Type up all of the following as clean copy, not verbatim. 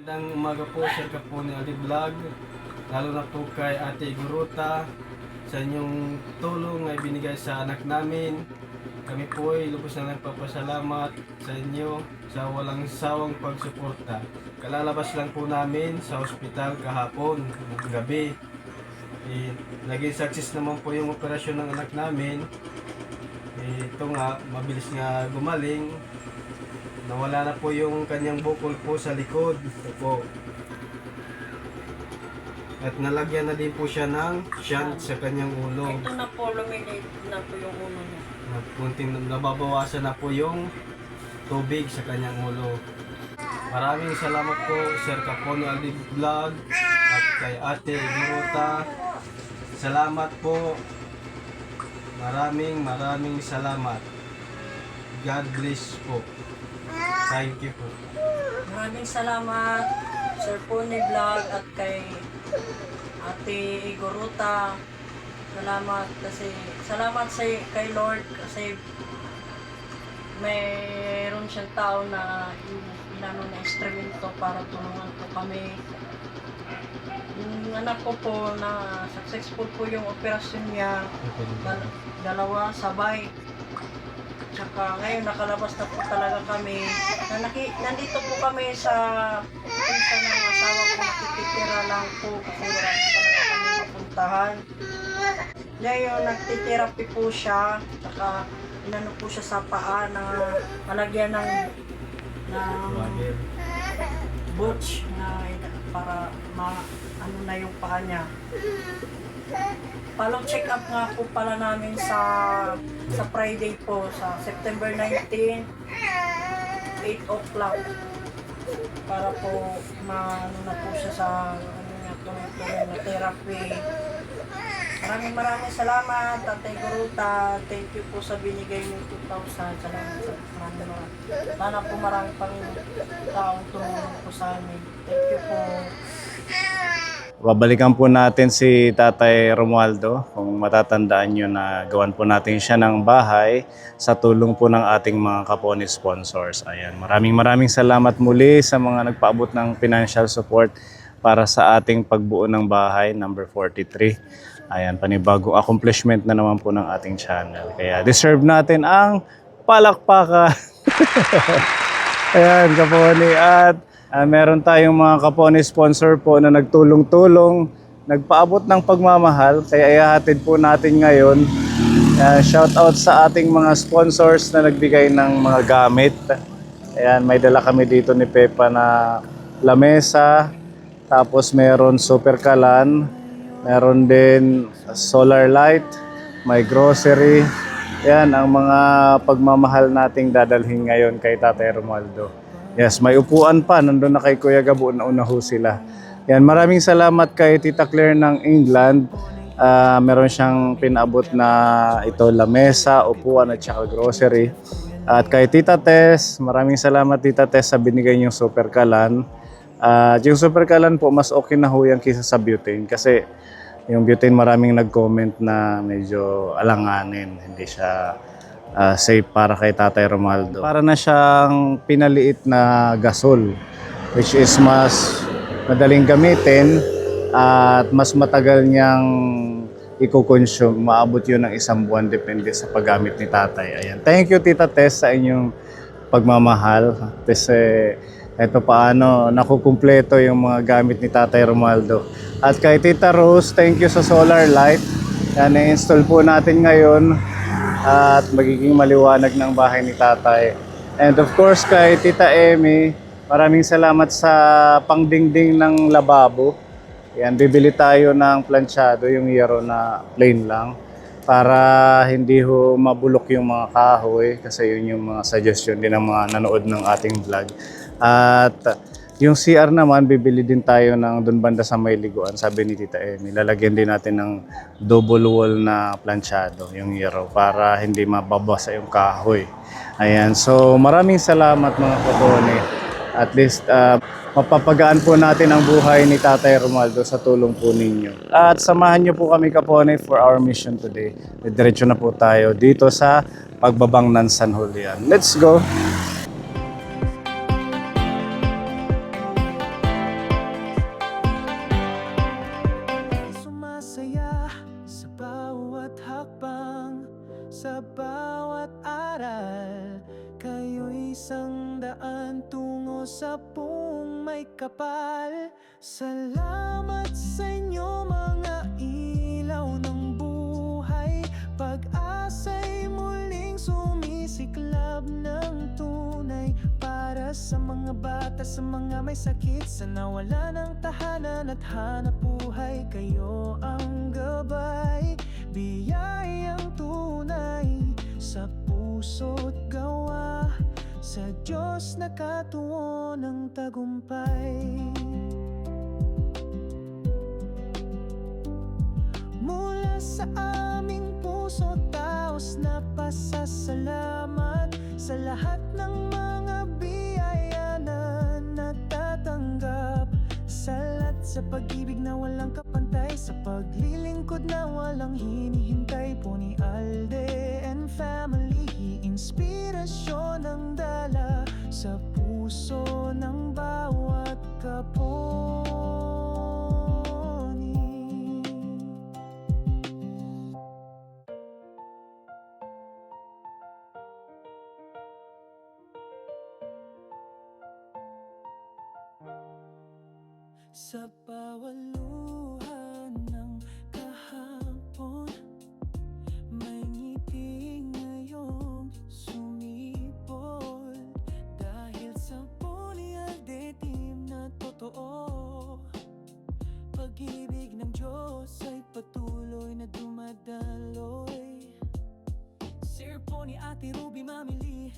Magandang umaga po sa Kaponi Ali Vlog, lalo na po kay Ate Guruta sa inyong tulong na ibinigay sa anak namin. Kami po ay lubos na nagpapasalamat sa inyo sa walang sawang pagsuporta. Kalalabas lang po namin sa ospital kahapon, gabi. Naging success naman po yung operasyon ng anak namin. Ito nga, mabilis nga gumaling. Nawala na po yung kanyang bukol po sa likod. Ito po. At nalagyan na din po siya ng shunt sa kanyang ulo. Ito na po, luminate na po yung ulo niya. Kunting nababawasan na po yung tubig sa kanyang ulo. Maraming salamat po Sir Capone Ali Vlog at kay Ate Guruta. Salamat po. Maraming salamat. God bless po. Thank you po. Maraming salamat, Sir Pony Vlog at kay Ate Guruta. Salamat kay Lord kasi mayroon siyang tao na inano na instrumento para tulungan po kami. Yung anak ko po na successful po yung operasyon niya, dalawa sabay. Tsaka ngayon nakalabas na po talaga kami. Nandito po kami sa pinsa ng asawa ko, nakititira lang po kasi wala po talaga kami mapuntahan. Ngayon nagtitherapy po siya, tsaka inano po siya sa paa na malagyan ng butch na para ano na yung paa niya. Follow check up nga po pala namin sa Friday po, sa September 19, 8 o'clock. Para po maano na po siya sa tuloy-tuloy na therapy. Maraming salamat, Tatay Guruta. Thank you po sa binigay niyo 2,000. Salamat sa marami. Sana po marami pang taong tumulong po sa amin. Thank you po. Babalikan po natin si Tatay Romualdo. Kung matatandaan nyo na gawan po natin siya ng bahay sa tulong po ng ating mga Kaponi sponsors. Ayan, maraming salamat muli sa mga nagpaabot ng financial support para sa ating pagbuo ng bahay, number 43. Ayan, panibagong accomplishment na naman po ng ating channel. Kaya deserve natin ang palakpakan. Ayan, Kaponi. At meron tayong mga Kaponi sponsor po na nagtulong-tulong, nagpaabot ng pagmamahal. Kaya ihahatid po natin ngayon. Shout out sa ating mga sponsors na nagbigay ng mga gamit. Ayan, may dala kami dito ni Pepa na lamesa. Tapos meron super kalan. Meron din solar light. May grocery. Ayan, ang mga pagmamahal nating dadalhin ngayon kay Tatay Romualdo. Yes, may upuan pa. Nandun na kay Kuya Gabo, nauna ho sila. Yan, maraming salamat kay Tita Claire ng England. Meron siyang pinabot na ito, lamesa, upuan at saka grocery. At kay Tita Tess, maraming salamat Tita Tess sa binigay niyong super kalan. Yung super kalan po, mas okay na ho yan kaysa sa butane. Kasi yung butane maraming nag-comment na medyo alanganin. Hindi siya safe para kay Tatay Romualdo. Para na siyang pinaliit na gasol, which is mas madaling gamitin at mas matagal niyang i-consume. Maabot yun ng 1 buwan depende sa paggamit ni Tatay. Ayan. Thank you Tita Tess sa inyong pagmamahal. Kasi eto paano nakukumpleto yung mga gamit ni Tatay Romualdo. At kay Tita Rose, thank you sa solar light. Yan, i-install po natin ngayon. At magiging maliwanag ng bahay ni Tatay. And of course kay Tita Emmy, maraming salamat sa pangdingding ng lababo. Yan, bibili tayo ng planchado, yung yero na plain lang para hindi ho mabulok yung mga kahoy kasi yun yung mga suggestion din ng mga nanood ng ating vlog. At yung CR naman, bibili din tayo ng dun banda sa may liguan, sabi ni Tita Emmy. Lalagyan din natin ng double wall na planchado, yung yero, para hindi mababasa yung kahoy. Ayan, so maraming salamat mga Kaponi. At least, mapapagaan po natin ang buhay ni Tatay Romualdo sa tulong po ninyo. At samahan nyo po kami Kaponi for our mission today. Diretso na po tayo dito sa pagbabang ng San Julian. Let's go! ng may kapal. Salamat sa inyo mga ilaw ng buhay. Pag-asa'y muling sumisiklab ng tunay. Para sa mga bata, sa mga may sakit, sa nawala ng tahanan at hanap buhay. Kayo ang gabay, biyayang tunay sa puso't gawa. Sa Diyos nakatuon ng tagumpay. Mula sa aming puso taos na pasasalamat sa lahat ng mga biyaya na natatanggap. Salat sa pag-ibig na walang kapantay, sa paglilingkod na walang hinihintay po ni Alde and family. Inspirasyon ang dala sa puso ng bawat kaponi. Sa bawat luha ng kahapon, may ngiti ngayong sumipol. Dahil sa Alde team na totoo, pag-ibig ng Diyos ay patuloy na dumadaloy. Sir Pony, Ate Ruby, Mami Lee,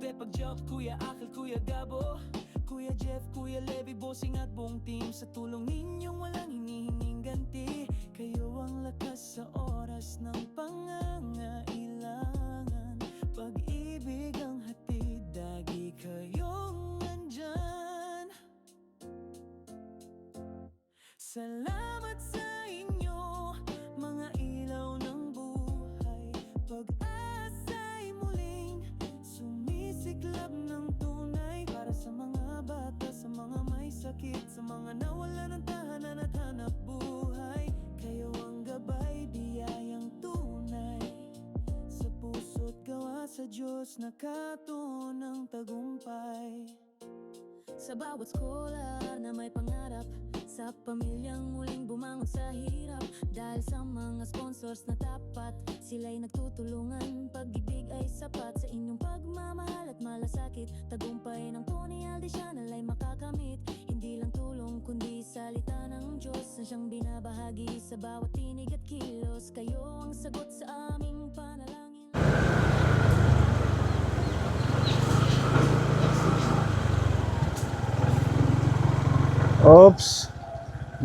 Bepag Job, Kuya Akil, Kuya Gabo, Kuya Jeff, Kuya Levi, Bossing at buong team. Sa tulong ninyong walang hinihinging ganti, kayo ang lakas sa oras ng pangangailangan. Pag-ibig ang hatid, lagi kayong nandyan. Salamat sa inyo, mga ilaw ng buhay. Pag-asa'y muling sumisiklab ng tunay. Para sa mga bata, sa mga may sakit, sa mga nawala ng tahanan at hanap buhay. Kayo ang gabay, biyayang tunay sa puso't gawa. Sa Diyos nakatuon ng tagumpay. Sa bawat skolar na may pangarap, sa pamilyang muling bumangon sa hirap. Dahil sa mga sponsors na tapat, sila'y nagtutulungan. Pag-ibig ay sapat sa inyong pagmamahal at malasakit. Tagumpay ng Tony Alde Channel ay makakamit. Hindi lang tulong kundi salita ng Diyos na siyang binabahagi sa bawat tinig at kilos. Kayo ang sagot sa aming panalangin. Oops,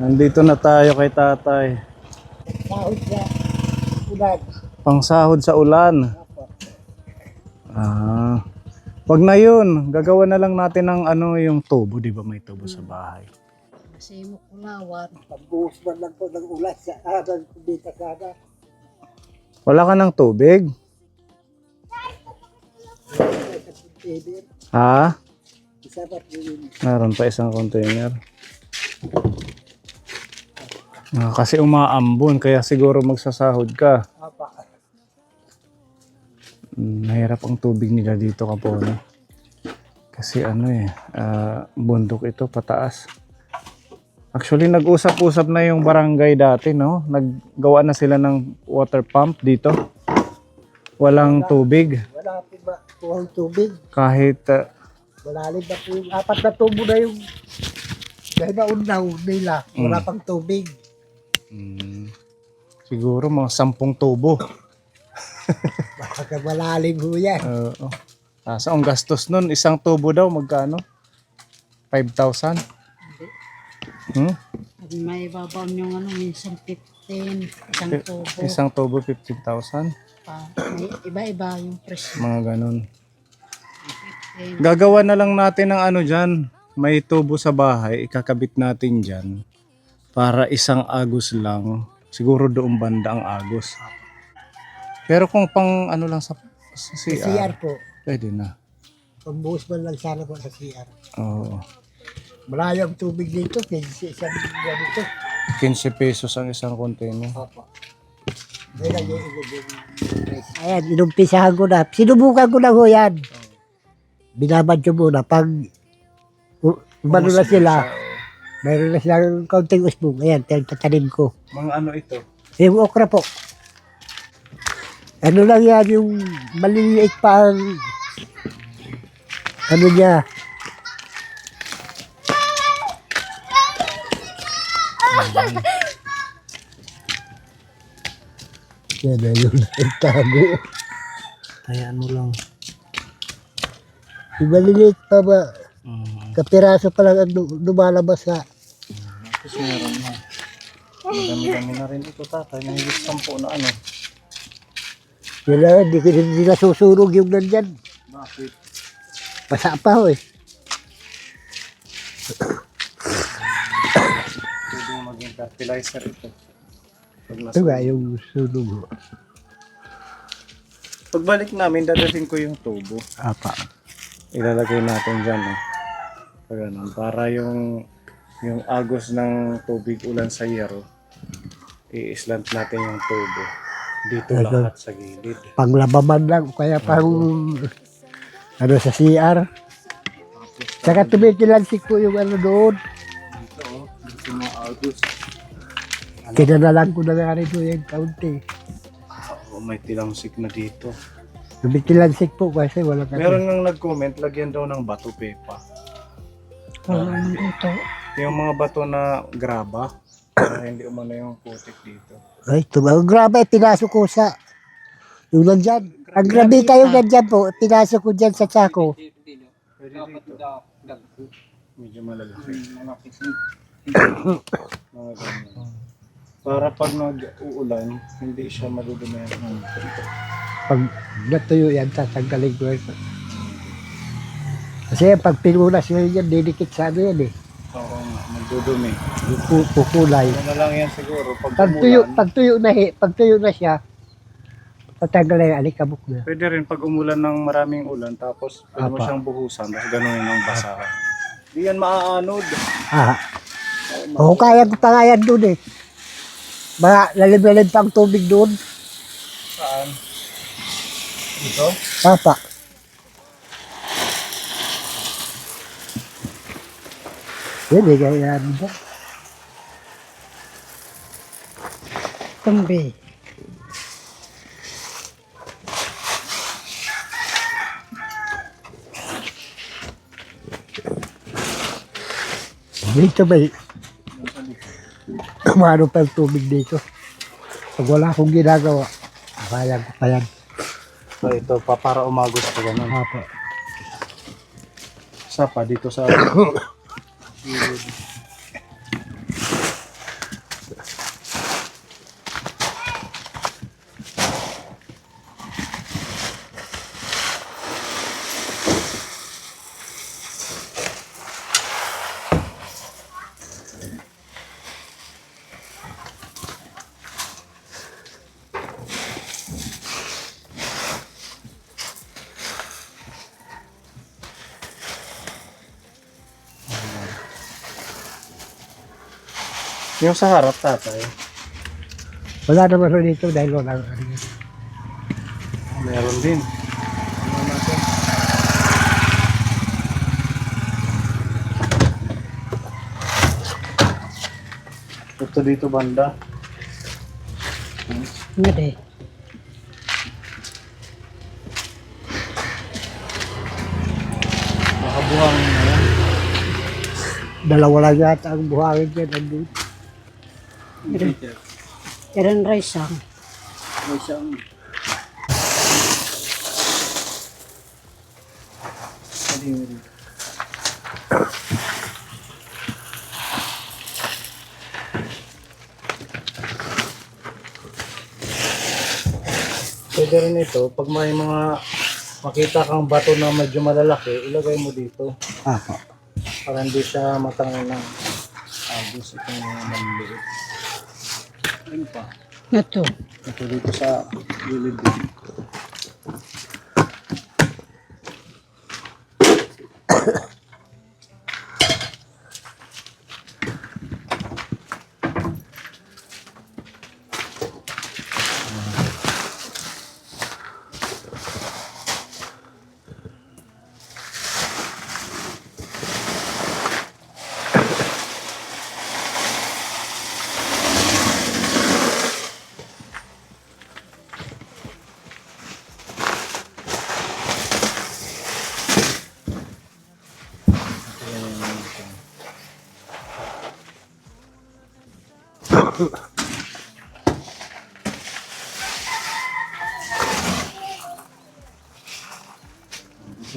nandito na tayo kay tatay. Sahod sa ulan. Pangsahod sa ulan. Wag na yun. Gagawa na lang natin ng yung tubo. Di ba may tubo sa bahay? Kasi mo kulawan. Pagbuhos man lang po ng ulan sa aral ko dito sana. Wala ka ng tubig? Ha? Isa ba't yun? Meron pa isang container. Kasi umaambon, kaya siguro magsasahod ka. Apa. Mahirap ang tubig nila dito, Kapone. Kasi bundok ito, pataas. Actually, nag-usap-usap na yung barangay dati, no? Naggawa na sila ng water pump dito. Walang tubig. Wala po ba po ang tubig? Kahit Malalim na po yung 4 na tubo na yung dahil naunaw nila. Wala pang tubig. siguro mga 10 tubo. Baka malalim po yan. Oo. So, ang gastos nun, isang tubo daw, magkano? 5,000? May babaw nyo minsan 15, isang tubo. Isang tubo, 15,000? May iba-iba yung presyo. Mga ganun. Gagawa na lang natin ng dyan. May tubo sa bahay, ikakabit natin dyan. Para isang agos lang. Siguro doon banda ang agos. Pero kung pang lang sa CR, CR po. pwede na. Pagbuhos man lang sana po sa CR. Oo. Malayo ang tubig dito. Kasi isang ganito. 15 pesos ang isang container. Opo. Ayan, inumpisahan ko na. Sinubukan ko na ho yan. Binabad ko muna. Pag Umano na Umusbong sila. siya, oh. Mayroon na silang kaunting usbong. Ayan, tatanim ko. Mga ano ito? Yung okra po. Ano lang yan, yung maliliit pa ang ano niya. Yan na yun. Tago. Hayaan mo lang. Yung maliliit pa ba? Kapiraso pa lang ang lumalabas sa Tapos meron na. Madami-dami na rin ito tatay. May higit 10 na ano. yun na, hindi na susunog yung nandyan. Bakit? Basa pa ho eh. Pwede maging fertilizer ito. Pag Ito nga yung sunog ho. Pagbalik namin, dadating ko yung tubo. Apa. Ilalagay natin dyan. Pag ganun, para yung agos ng tubig ulan sa yero, i-slant natin yung tubo. Dito Ito. lahat sa gilid. Panglabaman lang, kaya pang ano sa CR. Saka tumitilansik ko yung ano doon. Dito mga agos. Kinanalan ko na nga rin yung kaunti. Oh, may tilangsik na dito. Tumitilansik po kasi wala kasi. Meron nang nag-comment, lagyan daw ng bato pepa. Wala naman dito. Yung mga bato na graba, para hindi umano yung putik dito. Ay, grabe, pinasok ko sa yung nandyan. Ang grabe kayo nandyan po, pinasok ko dyan sa tsako. Pwede dito. Medyo malalaki. Mga ganyan. Para pag nag-uulan, hindi siya madudumihan. Pag natuyo yan, tatanggalin ko yan. Kasi pag pinunas nyo yan, didikit sa ano yan eh. Oo nga, magdudumi. Yung kukulay. Ano na lang yan siguro, pag umulan. Pag tuyo na siya, tatanggalin yung alikabok na. Pwede rin pag umulan ng maraming ulan, tapos pwede mo Apa. siyang buhusan, tapos gano'n ang basahan. Di yan maaanod. Ah. Oo, kaya ko pa nga yan doon eh. Mga lalim-lalim pang tubig doon. Saan? Dito? Papa. Yan eh, kaya yan. Tumbi. Dito may kumano pa yung tubig dito. Pag wala akong ginagawa, kaya ko pa yan. So ito, para umagos pa gano'n. Papa. Isa pa, dito sa... Yung sa harap, tatay. Wala naman rin dito dahil wala. Meron din. Ito dito banda. Hindi. Makabuhangin na yan. Dalawa lang yata ang buhangin dyan. Andun. Iran rice ang. May siyang... Pwede rin ito, pag may mga makita kang bato na medyo malalaki, ilagay mo dito Papa. para hindi siya matangay ng agos itong mga maliliit. Ano pa? Ito. Ito dito sa gilid din. Yan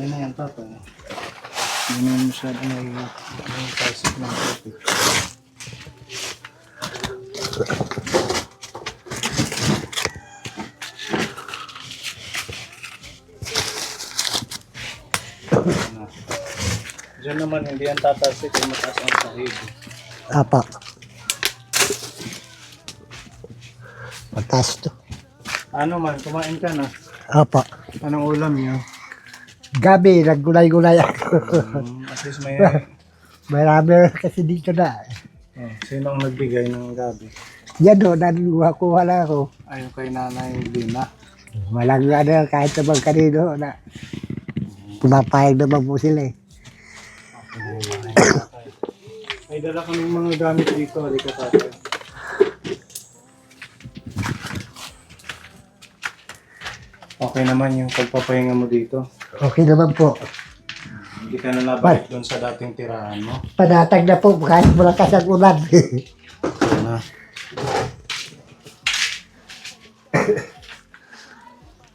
na yan, Papa. Hindi naman masyado may tasik ng topic. Diyan naman hindi yan tatasik kung mataas ang sahig. Apa. Mataas to. Ano man, kumain ka na. Apa. Anong ulam niyo? Gabi, naggulay-gulay ako. At least may... Marami kasi dito na. Oh, sino ang nagbigay ng gabi? Yan o, nakuha lang ako. Ayun kay Nanay Lina. Walang ano, kahit naman kanino na pumapayag naman po sila eh. May dala kami mga gamit dito. Halika tatay. Okay naman yung pagpapahinga mo dito. Okay naman po. Hindi ka na nabalik doon sa dating tirahan mo. Panatag na po kahit malakas ang ulan. Ito na.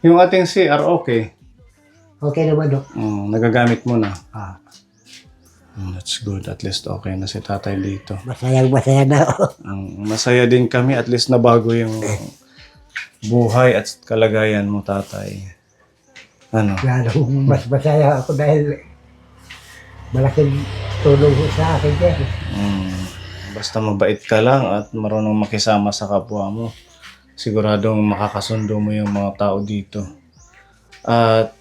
Yung ating CR okay. Okay naman o. Nagagamit mo na. Ah, That's good. At least okay na si tatay dito. masayang masaya na o. Ang masaya din kami. At least nabago yung buhay at kalagayan mo, tatay. Ano? Lalo mas masaya ako dahil malaking tulong ko sa akin yan. Basta mabait ka lang at marunong makisama sa kapwa mo. Siguradong makakasundo mo yung mga tao dito. At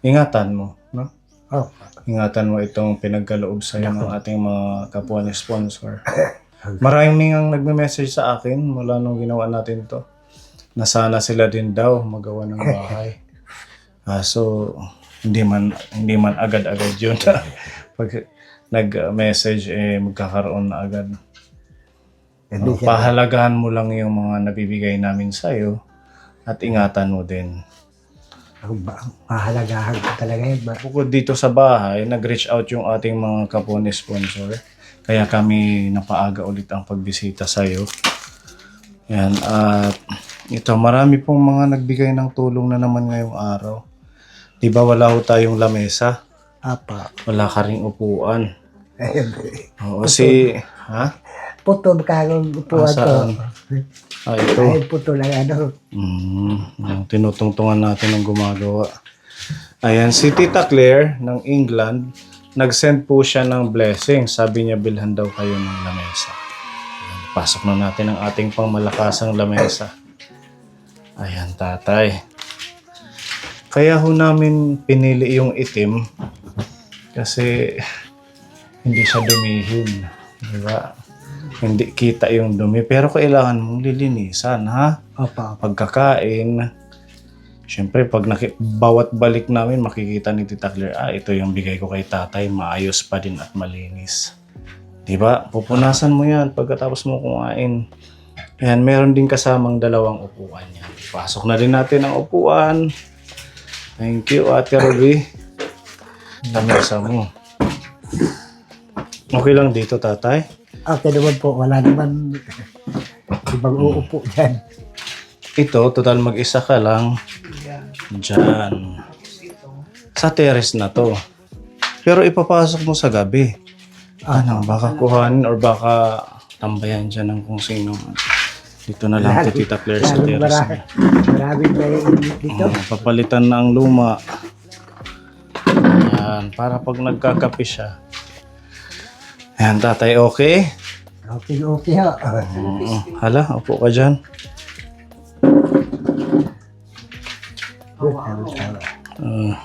ingatan mo, no? Oh, Ingatan mo itong pinagkaloob sa'yo ng ating mga kapwa ni sponsor. Maraming ang nagme-message sa akin mula nung ginawa natin to na sana sila din daw magawa ng bahay. So hindi man agad-agad yun. Pag nag-message magkakaroon na agad. Pahalagahan mo lang yung mga nabibigay namin sa'yo at ingatan mo din. ang mahalagahan ko talaga yun. Bukod dito sa bahay, nag-reach out yung ating mga kapwa ni sponsor. Kaya kami napaaga ulit ang pagbisita sa'yo. Yan. At ito, marami pong mga nagbigay ng tulong na naman ngayong araw. Di ba wala ho tayong lamesa? Apa. Wala ka ring upuan. Ayun. Oo, ha? Putol ka ang upuan ko. Saan? Ito. Dahil putol ang ano. Yung tinutungtungan natin ng gumagawa. Ayan, si Tita Claire ng England, nag-send po siya ng blessing. Sabi niya, bilhan daw kayo ng lamesa. Ayan, pasok na natin ang ating pangmalakasang lamesa. Ayan, tatay. Kaya ho namin pinili yung itim kasi hindi siya dumihin. Diba? Hindi kita yung dumi. Pero kailangan mong lilinisan, ha? Apa. Pagkakain, syempre pag bawat balik namin makikita ni Tita Claire, ito yung bigay ko kay tatay, maayos pa din at malinis. Diba? Pupunasan mo yan pagkatapos mo kumain. Yan, meron din kasamang dalawang upuan yan. Pasok na din natin ang upuan. Thank you, Ate Ruby. Lamesa mo. Okay lang dito, tatay? Okay naman po. Wala naman ibang uupo dyan. Ito, total mag-isa ka lang. Diyan. Sa terrace na to. Pero ipapasok mo sa gabi. Baka kuhanin or baka tambayan dyan ng kung sino. Dito na lang to, Tita Claire, sa terrace niya. Maraming may init dito. Papalitan na ang luma. Yan, para pag nagkakape siya. Yan, tatay, okay? Okay, okay ho. Hala, upo ka dyan.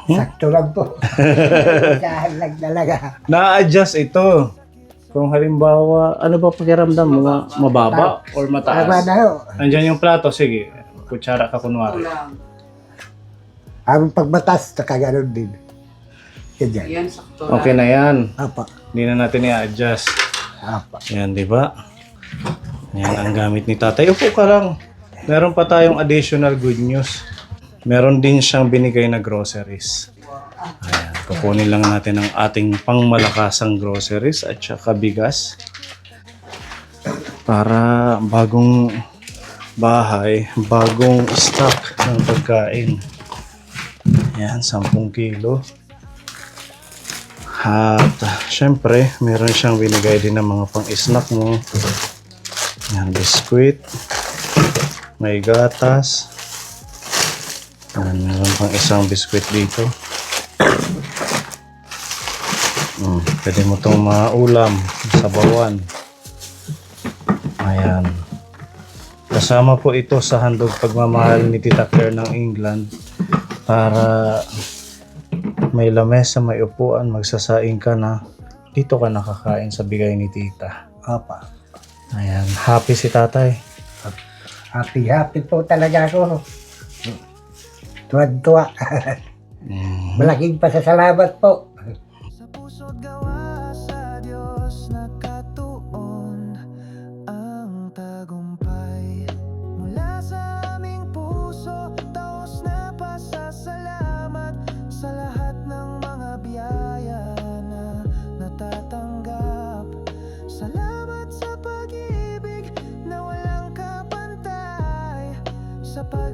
Sakto lang po. Saan lang talaga. Na-adjust ito. Kung halimbawa, ano ba pakiramdam mo? Mababa or Tama mataas? na ho. Andyan yung plato, sige. Kutsara ka kunwari. Ang pagbatas, nakaganon din. Ganyan. Okay na yan. Apa. Hindi na natin i-adjust. Apa. Yan, di ba? Yan ang gamit ni tatay. Upo ka lang. Meron pa tayong additional good news. Meron din siyang binigay na groceries. Ayan, kukunin lang natin ang ating pangmalakasang groceries at saka bigas. para bagong bahay, bagong stock ng pagkain. Yan, 10 kilo. At syempre, meron siyang binigay din ng mga pang-snack mo. Yan, biskwit. May gatas. Yan, meron pang isang biskwit dito. Pwede mo itong maulam sa bawan. Ayan. Kasama po ito sa handog pagmamahal ni Tita Claire ng England para may lamesa, may upuan, magsasaing ka na dito ka nakakain sa bigay ni Tita. Opa. Ayan. Happy si tatay. Happy po talaga ako. Tuwan-tuwa. Malaking pasasalamat po. Sa puso't gawa sa Diyos nakatuon ang tagumpay. Mula sa aming puso, taos na pasasalamat sa lahat ng mga biyaya na natatanggap. Salamat sa pag-ibig na walang kapantay, sa pag